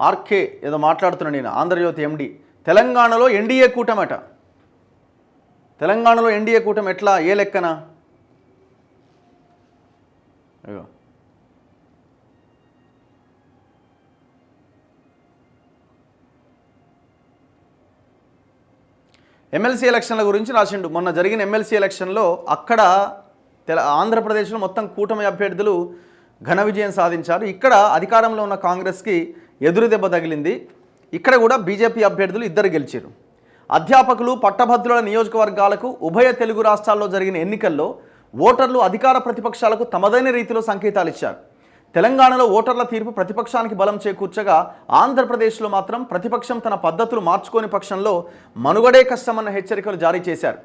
RK ఏదో మాట్లాడుతున్నాను నేను, ఆంధ్రజ్యోతి ఎండి. తెలంగాణలో ఎన్డీఏ కూటమట. తెలంగాణలో ఎన్డీఏ కూటమి ఎట్లా, ఏ లెక్కన? అయ్యో, ఎమ్మెల్సీ ఎలక్షన్ల గురించి రాసిండు. మొన్న జరిగిన ఎమ్మెల్సీ ఎలక్షన్లో అక్కడ ఆంధ్రప్రదేశ్లో మొత్తం కూటమి అభ్యర్థులు ఘన విజయం సాధించారు. ఇక్కడ అధికారంలో ఉన్న కాంగ్రెస్కి ఎదురు దెబ్బ తగిలింది. ఇక్కడ కూడా బీజేపీ అభ్యర్థులు ఇద్దరు గెలిచారు. అధ్యాపకులు, పట్టభద్రుల నియోజకవర్గాలకు ఉభయ తెలుగు రాష్ట్రాల్లో జరిగిన ఎన్నికల్లో ఓటర్లు అధికార ప్రతిపక్షాలకు తమదైన రీతిలో సంకేతాలు ఇచ్చారు. తెలంగాణలో ఓటర్ల తీర్పు ప్రతిపక్షానికి బలం చేకూర్చగా, ఆంధ్రప్రదేశ్లో మాత్రం ప్రతిపక్షం తన పద్ధతులు మార్చుకోని పక్షంలో మనుగడే కష్టమన్న హెచ్చరికలు జారీ చేశారు.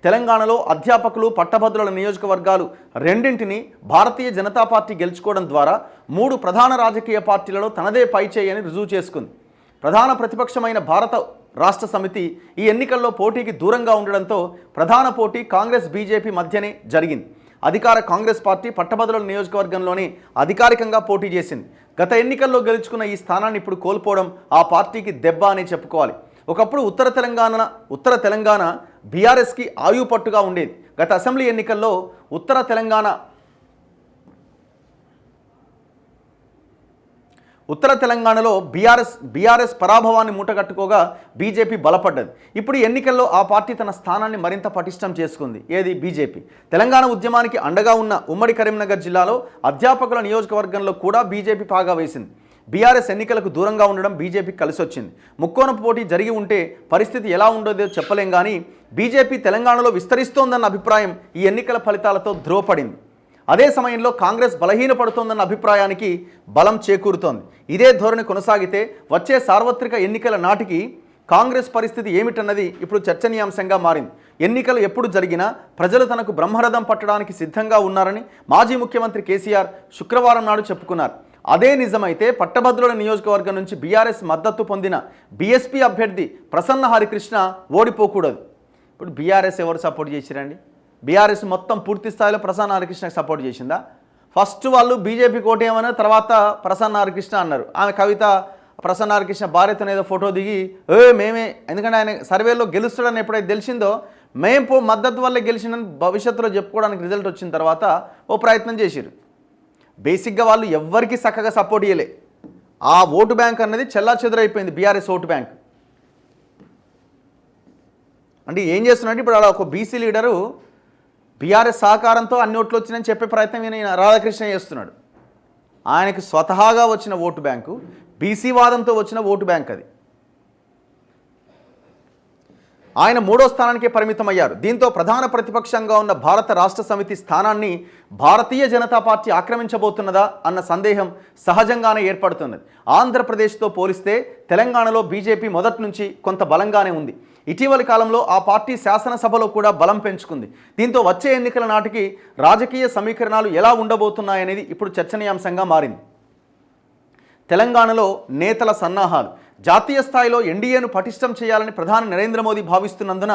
తెలంగాణలో అధ్యాపకులు, పట్టభద్రుల నియోజకవర్గాలు రెండింటిని భారతీయ జనతా పార్టీ గెలుచుకోవడం ద్వారా 3 ప్రధాన రాజకీయ పార్టీలలో తనదే పైచేయి అని రుజువు చేసుకుంది. ప్రధాన ప్రతిపక్షమైన భారత రాష్ట్ర సమితి ఈ ఎన్నికల్లో పోటీకి దూరంగా ఉండడంతో ప్రధాన పోటీ కాంగ్రెస్, బీజేపీ మధ్యనే జరిగింది. అధికార కాంగ్రెస్ పార్టీ పట్టభద్రుల నియోజకవర్గంలోనే అధికారికంగా పోటీ చేసింది. గత ఎన్నికల్లో గెలుచుకున్న ఈ స్థానాన్ని ఇప్పుడు కోల్పోవడం ఆ పార్టీకి దెబ్బ అని చెప్పుకోవాలి. ఒకప్పుడు ఉత్తర తెలంగాణ బీఆర్ఎస్కి ఆయుపట్టుగా ఉండేది. గత అసెంబ్లీ ఎన్నికల్లో ఉత్తర తెలంగాణలో బీఆర్ఎస్ పరాభవాన్ని మూటగట్టుకోగా బీజేపీ బలపడ్డది. ఇప్పుడు ఎన్నికల్లో ఆ పార్టీ తన స్థానాన్ని మరింత పటిష్టం చేసుకుంది. ఏది? బీజేపీ. తెలంగాణ ఉద్యమానికి అండగా ఉన్న ఉమ్మడి కరీంనగర్ జిల్లాలో అధ్యాపకుల నియోజకవర్గంలో కూడా బీజేపీ పాగా వేసింది. బీఆర్ఎస్ ఎన్నికలకు దూరంగా ఉండడం బీజేపీకి కలిసి వచ్చింది. ముక్కోనపు పోటీ జరిగి ఉంటే పరిస్థితి ఎలా ఉండదో చెప్పలేం, కానీ బీజేపీ తెలంగాణలో విస్తరిస్తోందన్న అభిప్రాయం ఈ ఎన్నికల ఫలితాలతో ధ్రువపడింది. అదే సమయంలో కాంగ్రెస్ బలహీనపడుతోందన్న అభిప్రాయానికి బలం చేకూరుతోంది. ఇదే ధోరణి కొనసాగితే వచ్చే సార్వత్రిక ఎన్నికల నాటికి కాంగ్రెస్ పరిస్థితి ఏమిటన్నది ఇప్పుడు చర్చనీయాంశంగా మారింది. ఎన్నికలు ఎప్పుడు జరిగినా ప్రజలు తనకు బ్రహ్మరథం పట్టడానికి సిద్ధంగా ఉన్నారని మాజీ ముఖ్యమంత్రి కేసీఆర్ శుక్రవారం నాడు చెప్పుకున్నారు. అదే నిజమైతే పట్టభద్రుల నియోజకవర్గం నుంచి బీఆర్ఎస్ మద్దతు పొందిన బీఎస్పీ అభ్యర్థి ప్రసన్న హరికృష్ణ ఓడిపోకూడదు. ఇప్పుడు బీఆర్ఎస్ ఎవరు సపోర్ట్ చేసిరండి? బీఆర్ఎస్ మొత్తం పూర్తి స్థాయిలో ప్రసన్న హరికృష్ణకి సపోర్ట్ చేసిందా? ఫస్ట్ వాళ్ళు బీజేపీకి ఓటేయమని, తర్వాత ప్రసన్న హరికృష్ణ అన్నారు. ఆమె కవిత ప్రసన్న హరికృష్ణ భార్యతో ఏదో ఫోటో దిగి మేమే, ఎందుకంటే ఆయన సర్వేలో గెలుస్తాడని ఎప్పుడైతే తెలిసిందో మేము మద్దతు వల్లే గెలిచిందని భవిష్యత్తులో చెప్పుకోవడానికి రిజల్ట్ వచ్చిన తర్వాత ఓ ప్రయత్నం చేశారు. బేసిక్గా వాళ్ళు ఎవ్వరికి చక్కగా సపోర్ట్ చేయలే. ఆ ఓటు బ్యాంక్ అన్నది చెల్లాచెదురైపోయింది. బీఆర్ఎస్ ఓటు బ్యాంక్ అంటే ఏం చేస్తున్నాడు ఇప్పుడు? అలా ఒక బీసీ లీడరు బీఆర్ఎస్ సహకారంతో అన్ని ఓట్లు వచ్చినాయని చెప్పే ప్రయత్నం ఈయన రాధాకృష్ణ చేస్తున్నాడు. ఆయనకి స్వతహాగా వచ్చిన ఓటు బ్యాంకు బీసీ వాదంతో వచ్చిన ఓటు బ్యాంక్ అది. ఆయన 3వ స్థానానికే పరిమితమయ్యారు. దీంతో ప్రధాన ప్రతిపక్షంగా ఉన్న భారత రాష్ట్ర సమితి స్థానాన్ని భారతీయ జనతా పార్టీ ఆక్రమించబోతున్నదా అన్న సందేహం సహజంగానే ఏర్పడుతున్నది. ఆంధ్రప్రదేశ్తో పోలిస్తే తెలంగాణలో బీజేపీ మొదటి నుంచి కొంత బలంగానే ఉంది. ఇటీవలి కాలంలో ఆ పార్టీ శాసనసభలో కూడా బలం పెంచుకుంది. దీంతో వచ్చే ఎన్నికల నాటికి రాజకీయ సమీకరణాలు ఎలా ఉండబోతున్నాయనేది ఇప్పుడు చర్చనీయాంశంగా మారింది. తెలంగాణలో నేతల సన్నాహాలు. జాతీయ స్థాయిలో ఎన్డీఏను పటిష్టం చేయాలని ప్రధాని నరేంద్ర మోదీ భావిస్తున్నందున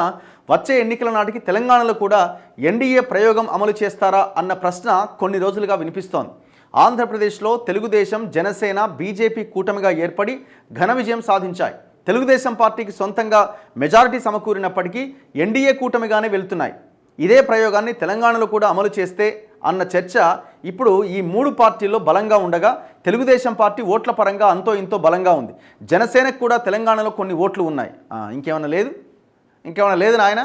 వచ్చే ఎన్నికల నాటికి తెలంగాణలో కూడా ఎన్డీఏ ప్రయోగం అమలు చేస్తారా అన్న ప్రశ్న కొన్ని రోజులుగా వినిపిస్తోంది. ఆంధ్రప్రదేశ్లో తెలుగుదేశం, జనసేన, బీజేపీ కూటమిగా ఏర్పడి ఘన విజయం సాధించాయి. తెలుగుదేశం పార్టీకి సొంతంగా మెజారిటీ సమకూరినప్పటికీ ఎన్డీఏ కూటమిగానే వెళ్తున్నాయి. ఇదే ప్రయోగాన్ని తెలంగాణలో కూడా అమలు చేస్తే అన్న చర్చ ఇప్పుడు ఈ 3 పార్టీల్లో బలంగా ఉండగా, తెలుగుదేశం పార్టీ ఓట్ల పరంగా అంతో ఇంతో బలంగా ఉంది. జనసేనకు కూడా తెలంగాణలో కొన్ని ఓట్లు ఉన్నాయి. ఇంకేమైనా లేదు నాయన.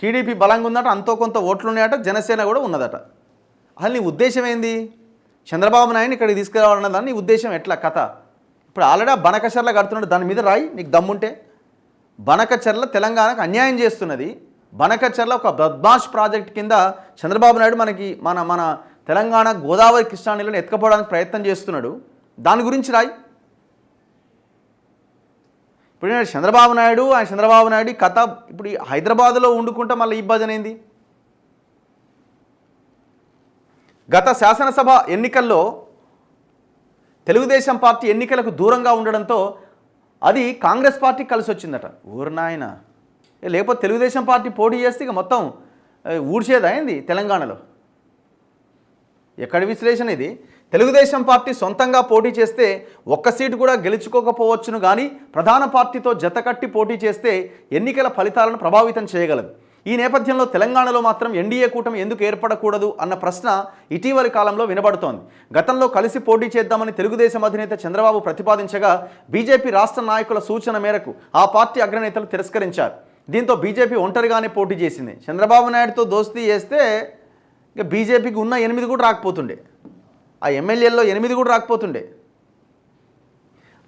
టీడీపీ బలంగా ఉందట, అంతో కొంత ఓట్లు ఉన్నాయట, జనసేన కూడా ఉన్నదట. అసలు నీ ఉద్దేశం ఏంది? చంద్రబాబు నాయుడు ఇక్కడికి తీసుకురావాలన్న దాన్ని నీ ఉద్దేశం ఎట్లా కథ? ఇప్పుడు ఆల్రెడీ బనకచర్ల కడుతున్నాడు, దాని మీద రాయి నీకు దమ్ముంటే. బనకచర్ల తెలంగాణకు అన్యాయం చేస్తున్నది. బనకచర్ల ఒక బద్మాష్ ప్రాజెక్ట్ కింద చంద్రబాబు నాయుడు మన తెలంగాణ గోదావరి కృష్ణా నీళ్ళని ఎత్తుకపోవడానికి ప్రయత్నం చేస్తున్నాడు. దాని గురించి రాయి. ఇప్పుడు చంద్రబాబు నాయుడు కథ ఇప్పుడు హైదరాబాద్లో వండుకుంటా మళ్ళీ ఈ భజన ఏంది? గత శాసనసభ ఎన్నికల్లో తెలుగుదేశం పార్టీ ఎన్నికలకు దూరంగా ఉండడంతో అది కాంగ్రెస్ పార్టీకి కలిసి వచ్చిందట. ఊరు నాయన, లేకపోతే తెలుగుదేశం పార్టీ పోటీ చేస్తే ఇక మొత్తం ఊడ్చేదా ఏంది తెలంగాణలో? ఎక్కడి విశ్లేషణ ఇది? తెలుగుదేశం పార్టీ సొంతంగా పోటీ చేస్తే ఒక్క సీటు కూడా గెలుచుకోకపోవచ్చును, కానీ ప్రధాన పార్టీతో జతకట్టి పోటీ చేస్తే ఎన్నికల ఫలితాలను ప్రభావితం చేయగలదు. ఈ నేపథ్యంలో తెలంగాణలో మాత్రం ఎన్డీఏ కూటమి ఎందుకు ఏర్పడకూడదు అన్న ప్రశ్న ఇటీవలి కాలంలో వినబడుతోంది. గతంలో కలిసి పోటీ చేద్దామని తెలుగుదేశం అధినేత చంద్రబాబు ప్రతిపాదించగా బీజేపీ రాష్ట్ర నాయకుల సూచన మేరకు ఆ పార్టీ అగ్రనేతలు తిరస్కరించారు. దీంతో బీజేపీ ఒంటరిగానే పోటీ చేసింది. చంద్రబాబు నాయుడుతో దోస్తీ చేస్తే ఇక బీజేపీకి ఉన్న 8 కూడా రాకపోతుండే, ఆ ఎమ్మెల్యేల్లో 8 కూడా రాకపోతుండే.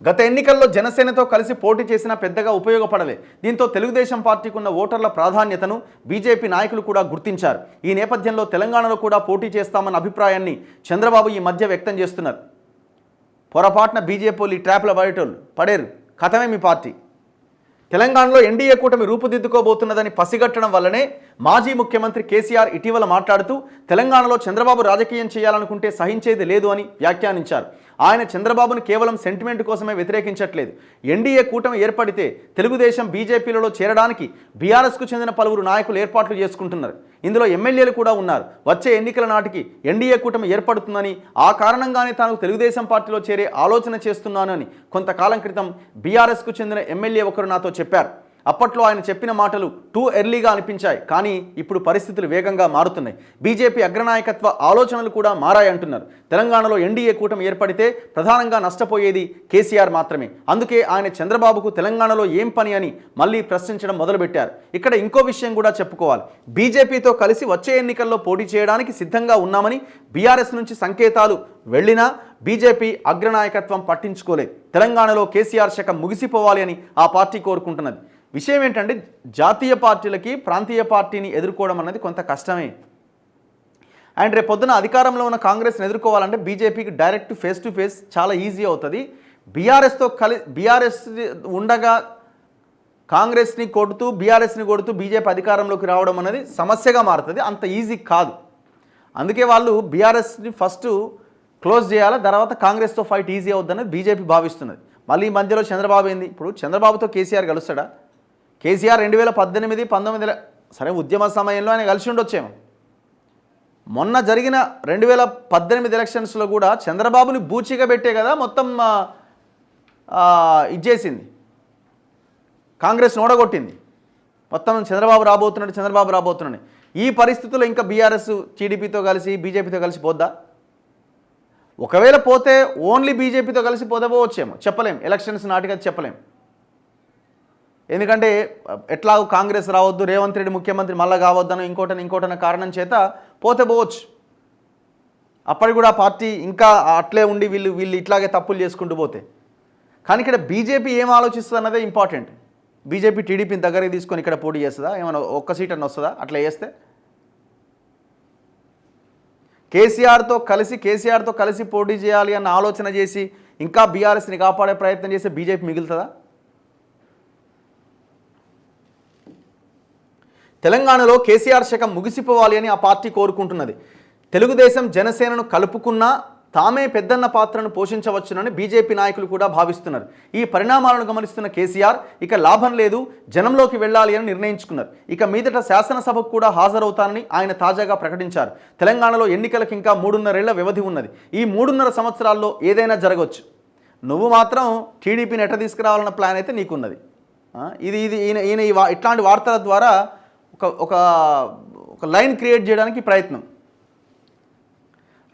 గత ఎన్నికల్లో జనసేనతో కలిసి పోటీ చేసినా పెద్దగా ఉపయోగపడలే. దీంతో తెలుగుదేశం పార్టీకి ఉన్న ఓటర్ల ప్రాధాన్యతను బీజేపీ నాయకులు కూడా గుర్తించారు. ఈ నేపథ్యంలో తెలంగాణలో కూడా పోటీ చేస్తామన్న అభిప్రాయాన్ని చంద్రబాబు ఈ మధ్య వ్యక్తం చేస్తున్నారు. పొరపాటున బీజేపీ ఈ ట్రాప్ల బయటోళ్ళు పడేరు, కథమే మీ పార్టీ. తెలంగాణలో ఎన్డీఏ కూటమి రూపుదిద్దుకోబోతున్నదని పసిగట్టడం వల్లనే మాజీ ముఖ్యమంత్రి కేసీఆర్ ఇటీవల మాట్లాడుతూ తెలంగాణలో చంద్రబాబు రాజకీయం చేయాలనుకుంటే సహించేది లేదు అని వ్యాఖ్యానించారు. ఆయన చంద్రబాబును కేవలం సెంటిమెంట్ కోసమే వ్యతిరేకించట్లేదు. ఎన్డీఏ కూటమి ఏర్పడితే తెలుగుదేశం బీజేపీలలో చేరడానికి బీఆర్ఎస్కు చెందిన పలువురు నాయకులు ఏర్పాట్లు చేసుకుంటున్నారు. ఇందులో ఎమ్మెల్యేలు కూడా ఉన్నారు. వచ్చే ఎన్నికల నాటికి ఎన్డీఏ కూటమి ఏర్పడుతుందని, ఆ కారణంగానే తాను తెలుగుదేశం పార్టీలో చేరే ఆలోచన చేస్తున్నాను అని కొంతకాలం క్రితం బీఆర్ఎస్కు చెందిన ఎమ్మెల్యే ఒకరు నాతో చెప్పారు. అప్పట్లో ఆయన చెప్పిన మాటలు టూ ఎర్లీగా అనిపించాయి, కానీ ఇప్పుడు పరిస్థితులు వేగంగా మారుతున్నాయి. బీజేపీ అగ్రనాయకత్వ ఆలోచనలు కూడా మారాయంటున్నారు. తెలంగాణలో ఎన్డీఏ కూటమి ఏర్పడితే ప్రధానంగా నష్టపోయేది కేసీఆర్ మాత్రమే. అందుకే ఆయన చంద్రబాబుకు తెలంగాణలో ఏం పని అని మళ్ళీ ప్రశ్నించడం మొదలుపెట్టారు. ఇక్కడ ఇంకో విషయం కూడా చెప్పుకోవాలి. బీజేపీతో కలిసి వచ్చే ఎన్నికల్లో పోటీ చేయడానికి సిద్ధంగా ఉన్నామని బీఆర్ఎస్ నుంచి సంకేతాలు వెళ్ళినా బీజేపీ అగ్రనాయకత్వం పట్టించుకోలేదు. తెలంగాణలో కేసీఆర్ శకం ముగిసిపోవాలి అని ఆ పార్టీ కోరుకుంటున్నది. విషయం ఏంటంటే, జాతీయ పార్టీలకి ప్రాంతీయ పార్టీని ఎదుర్కోవడం అన్నది కొంత కష్టమే. అండ్ రేపు పొద్దున అధికారంలో ఉన్న కాంగ్రెస్ని ఎదుర్కోవాలంటే బీజేపీకి డైరెక్ట్ ఫేస్ టు ఫేస్ చాలా ఈజీ అవుతుంది. బీఆర్ఎస్ ఉండగా కాంగ్రెస్ని కొడుతూ బీఆర్ఎస్ని కొడుతూ బీజేపీ అధికారంలోకి రావడం అనేది సమస్యగా మారుతుంది. అంత ఈజీ కాదు. అందుకే వాళ్ళు బీఆర్ఎస్ని ఫస్ట్ క్లోజ్ చేయాలి, తర్వాత కాంగ్రెస్తో ఫైట్ ఈజీ అవుతుందనేది బీజేపీ భావిస్తున్నది. మళ్ళీ ఈ మధ్యలో చంద్రబాబు ఏంది, ఇప్పుడు చంద్రబాబుతో కేసీఆర్ కలుస్తాడా? కేసీఆర్ 2018, 19 సరే ఉద్యమ సమయంలో ఆయన కలిసి ఉండొచ్చేమో. మొన్న జరిగిన 2018 ఎలక్షన్స్లో కూడా చంద్రబాబుని బూచిగా పెట్టే కదా మొత్తం ఇచ్చేసింది, కాంగ్రెస్ ఓడగొట్టింది. మొత్తం చంద్రబాబు రాబోతున్నాడు. ఈ పరిస్థితుల్లో ఇంకా బీఆర్ఎస్ టీడీపీతో కలిసి బీజేపీతో కలిసి పోద్దా? ఒకవేళ పోతే ఓన్లీ బీజేపీతో కలిసి పోవచ్చేమో, చెప్పలేం. ఎలక్షన్స్ నాటిగా చెప్పలేం. ఎందుకంటే ఎట్లాగో కాంగ్రెస్ రావద్దు, రేవంత్ రెడ్డి ముఖ్యమంత్రి మళ్ళీ కావద్దనో ఇంకోటన కారణం చేత పోవచ్చు. అప్పటికి కూడా పార్టీ ఇంకా అట్లే ఉండి వీళ్ళు ఇట్లాగే తప్పులు చేసుకుంటూ పోతే. కానీ ఇక్కడ బీజేపీ ఏం ఆలోచిస్తుంది అన్నదే ఇంపార్టెంట్. బీజేపీ టీడీపీని దగ్గరికి తీసుకొని ఇక్కడ పోటీ చేస్తుందా? ఏమైనా ఒక్క సీట్ అన్న వస్తుందా అట్లా చేస్తే? కేసీఆర్తో కలిసి పోటీ చేయాలి అన్న ఆలోచన చేసి ఇంకా బీఆర్ఎస్ని కాపాడే ప్రయత్నం చేస్తే బీజేపీ మిగులుతుందా? తెలంగాణలో కేసీఆర్ శకం ముగిసిపోవాలి అని ఆ పార్టీ కోరుకుంటున్నది. తెలుగుదేశం జనసేనను కలుపుకున్నా తామే పెద్దన్న పాత్రను పోషించవచ్చునని బీజేపీ నాయకులు కూడా భావిస్తున్నారు. ఈ పరిణామాలను గమనిస్తున్న కేసీఆర్ ఇక లాభం లేదు, జనంలోకి వెళ్ళాలి అని నిర్ణయించుకున్నారు. ఇక మీదట శాసనసభకు కూడా హాజరవుతానని ఆయన తాజాగా ప్రకటించారు. తెలంగాణలో ఎన్నికలకు ఇంకా 3.5 ఏళ్ల వ్యవధి ఉన్నది. ఈ 3.5 సంవత్సరాల్లో ఏదైనా జరగవచ్చు. నువ్వు మాత్రం టీడీపీని ఎట్ట తీసుకురావాలన్న ప్లాన్ అయితే నీకున్నది. ఈయన ఇట్లాంటి వార్తల ద్వారా ఒక లైన్ క్రియేట్ చేయడానికి ప్రయత్నం.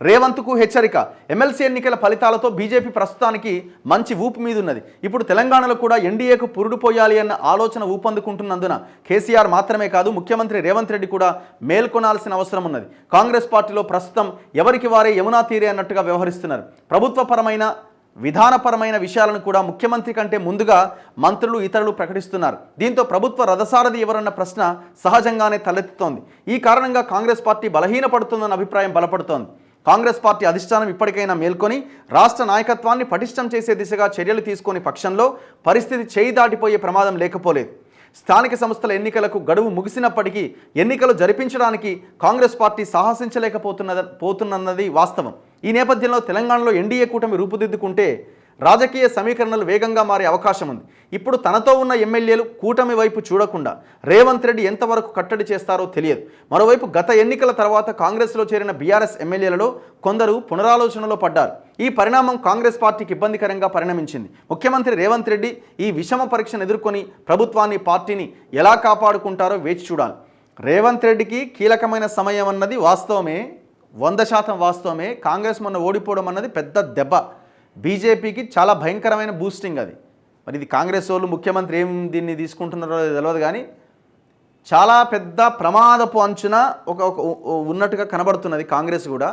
రేవంత్కు హెచ్చరిక. ఎమ్మెల్సీ ఎన్నికల ఫలితాలతో బీజేపీ ప్రస్తుతానికి మంచి ఊపు మీద ఉన్నది. ఇప్పుడు తెలంగాణలో కూడా ఎన్డీఏకు పురుడు పోయాలి అన్న ఆలోచన ఊపందుకుంటున్నందున కేసీఆర్ మాత్రమే కాదు, ముఖ్యమంత్రి రేవంత్ రెడ్డి కూడా మేల్కొనాల్సిన అవసరం ఉన్నది. కాంగ్రెస్ పార్టీలో ప్రస్తుతం ఎవరికి వారే యమునా తీరే అన్నట్టుగా వ్యవహరిస్తున్నారు. ప్రభుత్వపరమైన విధానపరమైన విషయాలను కూడా ముఖ్యమంత్రి కంటే ముందుగా మంత్రులు ఇతరులు ప్రకటిస్తున్నారు. దీంతో ప్రభుత్వ రథసారథి ఎవరన్న ప్రశ్న సహజంగానే తలెత్తుతోంది. ఈ కారణంగా కాంగ్రెస్ పార్టీ బలహీనపడుతుందన్న అభిప్రాయం బలపడుతోంది. కాంగ్రెస్ పార్టీ అధిష్టానం ఇప్పటికైనా మేల్కొని రాష్ట్ర నాయకత్వాన్ని పటిష్టం చేసే దిశగా చర్యలు తీసుకునే పక్షంలో పరిస్థితి చేయి దాటిపోయే ప్రమాదం లేకపోలేదు. స్థానిక సంస్థల ఎన్నికలకు గడువు ముగిసినప్పటికీ ఎన్నికలు జరిపించడానికి కాంగ్రెస్ పార్టీ సాహసించలేకపోతున్నది వాస్తవం. ఈ నేపథ్యంలో తెలంగాణలో ఎన్డీఏ కూటమి రూపుదిద్దుకుంటే రాజకీయ సమీకరణలు వేగంగా మారే అవకాశం ఉంది. ఇప్పుడు తనతో ఉన్న ఎమ్మెల్యేలు కూటమి వైపు చూడకుండా రేవంత్ రెడ్డి ఎంతవరకు కట్టడి చేస్తారో తెలియదు. మరోవైపు గత ఎన్నికల తర్వాత కాంగ్రెస్లో చేరిన బీఆర్ఎస్ ఎమ్మెల్యేలలో కొందరు పునరాలోచనలో పడ్డారు. ఈ పరిణామం కాంగ్రెస్ పార్టీకి ఇబ్బందికరంగా పరిణమించింది. ముఖ్యమంత్రి రేవంత్ రెడ్డి ఈ విషమ పరీక్షను ఎదుర్కొని ప్రభుత్వాన్ని, పార్టీని ఎలా కాపాడుకుంటారో వేచి చూడాలి. రేవంత్ రెడ్డికి కీలకమైన సమయం అన్నది వాస్తవమే, 100% వాస్తవమే. కాంగ్రెస్ మొన్న ఓడిపోవడం అన్నది పెద్ద దెబ్బ, బీజేపీకి చాలా భయంకరమైన బూస్టింగ్ అది. మరి ఇది కాంగ్రెస్ వాళ్ళు, ముఖ్యమంత్రి ఏం దీన్ని తీసుకుంటున్నారో తెలియదు, కానీ చాలా పెద్ద ప్రమాదపు అంచున ఉన్నట్టుగా కనబడుతున్నది కాంగ్రెస్ కూడా.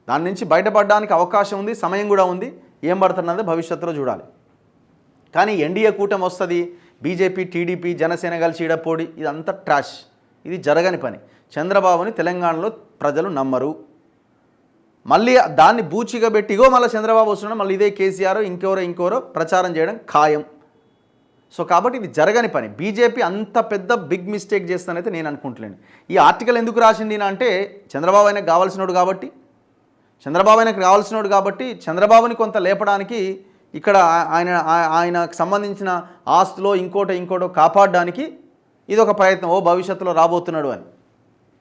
దాని నుంచి బయటపడడానికి అవకాశం ఉంది, సమయం కూడా ఉంది. ఏం పడుతున్నదో భవిష్యత్తులో చూడాలి. కానీ ఎన్డీఏ కూటమి వస్తుంది, బీజేపీ, టీడీపీ, జనసేన కలిసి ఈడపోడి, ఇదంతా ట్రాష్, ఇది జరగని పని. చంద్రబాబుని తెలంగాణలో ప్రజలు నమ్మరు. మళ్ళీ దాన్ని బూచిగా పెట్టిగో మళ్ళీ చంద్రబాబు వస్తున్నాడు, మళ్ళీ ఇదే కేసీఆర్ ఇంకోరో ప్రచారం చేయడం ఖాయం. సో కాబట్టి ఇది జరగని పని. బీజేపీ అంత పెద్ద బిగ్ మిస్టేక్ చేస్తానైతే నేను అనుకుంటలేను. ఈ ఆర్టికల్ ఎందుకు రాసింది అంటే చంద్రబాబు ఆయనకు కావాల్సినోడు కాబట్టి చంద్రబాబుని కొంత లేపడానికి, ఇక్కడ ఆయనకు సంబంధించిన ఆస్తులో ఇంకోటో కాపాడడానికి ఇది ఒక ప్రయత్నం. భవిష్యత్తులో రాబోతున్నాడు అని.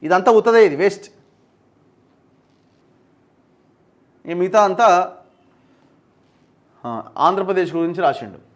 ఇదంతా ఉత్తదే, ఇది వేస్ట్. ఈ మిగతా అంతా ఆంధ్రప్రదేశ్ గురించి రాసిండు.